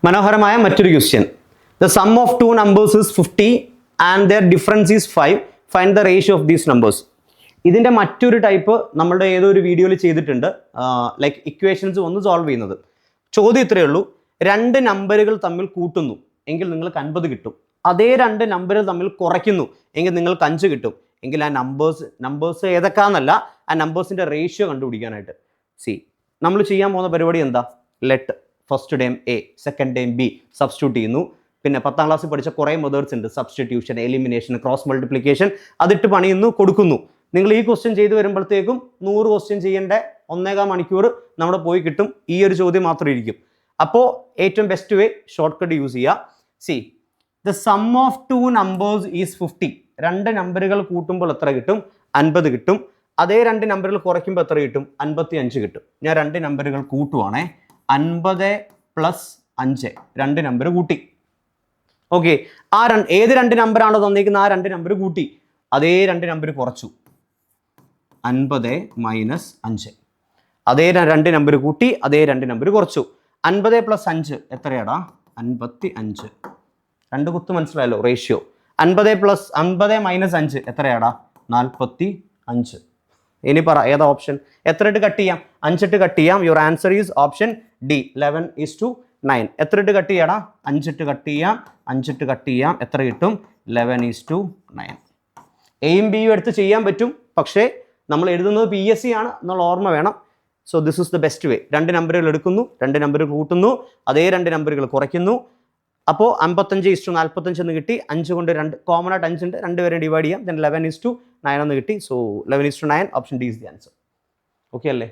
മനോഹരമായ മറ്റൊരു question. The sum of two numbers is 50 and their difference is 5. Find the ratio of these numbers. ഇതിൻ്റെ മറ്റൊരു type നമ്മളുടെ ഏതോ ഒരു വീഡിയോയിൽ ചെയ്തിട്ടുണ്ട്. ലൈക്ക് ഇക്വേഷൻസ് ഒന്ന് സോൾവ് ചെയ്യുന്നത്. ചോദ്യം ഇത്രയേ ഉള്ളൂ, രണ്ട് നമ്പറുകൾ തമ്മിൽ കൂട്ടുന്നു എങ്കിൽ നിങ്ങൾക്ക് 50 കിട്ടും. അതേ രണ്ട് നമ്പറുകൾ തമ്മിൽ കുറയ്ക്കുന്നു എങ്കിൽ നിങ്ങൾക്ക് 5 കിട്ടും. എങ്കിൽ ആ നമ്പേഴ്സ് ഏതൊക്കെയാണെന്നല്ല, ആ നമ്പേഴ്സിൻ്റെ റേഷ്യോ കണ്ടുപിടിക്കാനായിട്ട്. നമ്മൾ ചെയ്യാൻ പോകുന്ന പരിപാടി എന്താ? Let first time A, second time B substitute ചെയ്യുന്നു. പിന്നെ 10ാം ക്ലാസ്സിൽ പഠിച്ച കുറേ മെത്തേഡ്സ് ഉണ്ട്, സബ്സ്റ്റിറ്റ്യൂഷൻ, എലിമിനേഷൻ, ക്രോസ് മൾട്ടിപ്ലിക്കേഷൻ. അതിട്ട് പണിയുന്നു, കൊടുക്കുന്നു. നിങ്ങൾ ഈ ക്വസ്റ്റ്യൻ ചെയ്ത് വരുമ്പോഴത്തേക്കും 100 ക്വസ്റ്റ്യൻ ചെയ്യേണ്ട 1.25 മണിക്കൂർ നമ്മുടെ പോയി കിട്ടും. ഈ ഒരു ചോദ്യം മാത്രം ഇരിക്കും. അപ്പോൾ ഏറ്റവും best way shortcut use ചെയ്യുക. The sum of two numbers is 50. രണ്ട് നമ്പറുകൾ കൂട്ടുമ്പോൾ എത്ര കിട്ടും? 50 കിട്ടും. അതേ രണ്ട് നമ്പറുകൾ കുറയ്ക്കുമ്പോൾ എത്ര കിട്ടും? 55 കിട്ടും. ഞാൻ രണ്ട് നമ്പറുകൾ കൂട്ടുവാണേ. 50 + 5, രണ്ട് നമ്പർ കൂട്ടി. ഓക്കെ, ഏത് രണ്ട് നമ്പറാണോ തന്നിരിക്കുന്നത് ആ രണ്ട് നമ്പർ കൂട്ടി. അതേ രണ്ട് നമ്പർ കുറച്ചു, 50 - 5. അതേ രണ്ട് നമ്പർ കൂട്ടി, അതേ രണ്ട് നമ്പർ കുറച്ചു. 50 + 5 എത്രയാടാ? 55. രണ്ട് കുത്ത് മനസ്സിലായല്ലോ റേഷ്യോ. 50 - 5 എത്രയാടാ? 45. ഇനി പറ ഏതാ ഓപ്ഷൻ? എത്ര ഇട്ട് കട്ട് ചെയ്യാം? 5 ഇട്ട് കട്ട് ചെയ്യാം. Your answer is option D, 11:9. എത്ര ഇട്ട് കട്ട് ചെയ്യാടാ? 5 ഇട്ട് കട്ട് ചെയ്യാം. 5 ഇട്ട് കട്ട് ചെയ്യാം. എത്ര കിട്ടും? 11:9. എയും ബിയും എടുത്ത് ചെയ്യാൻ പറ്റും, പക്ഷേ നമ്മൾ എഴുതുന്നത് PSC ആണ് എന്നുള്ള ഓർമ്മ വേണം. So this is the best way. രണ്ട് നമ്പറുകൾ എടുക്കുന്നു, രണ്ട് നമ്പറുകൾ കൂട്ടുന്നു, അതേ രണ്ട് നമ്പറുകൾ കുറയ്ക്കുന്നു. അപ്പോൾ 55:45 എന്ന് കിട്ടി. 5 കൊണ്ട് 2 കോമൺ ആയിട്ട് 5 ഉണ്ട്, 2 പേരെ ഡിവൈഡ് ചെയ്യാം. ദെൻ 11:9 എന്ന് കിട്ടി. So 11:9, option D is the answer. Okay അല്ലേ?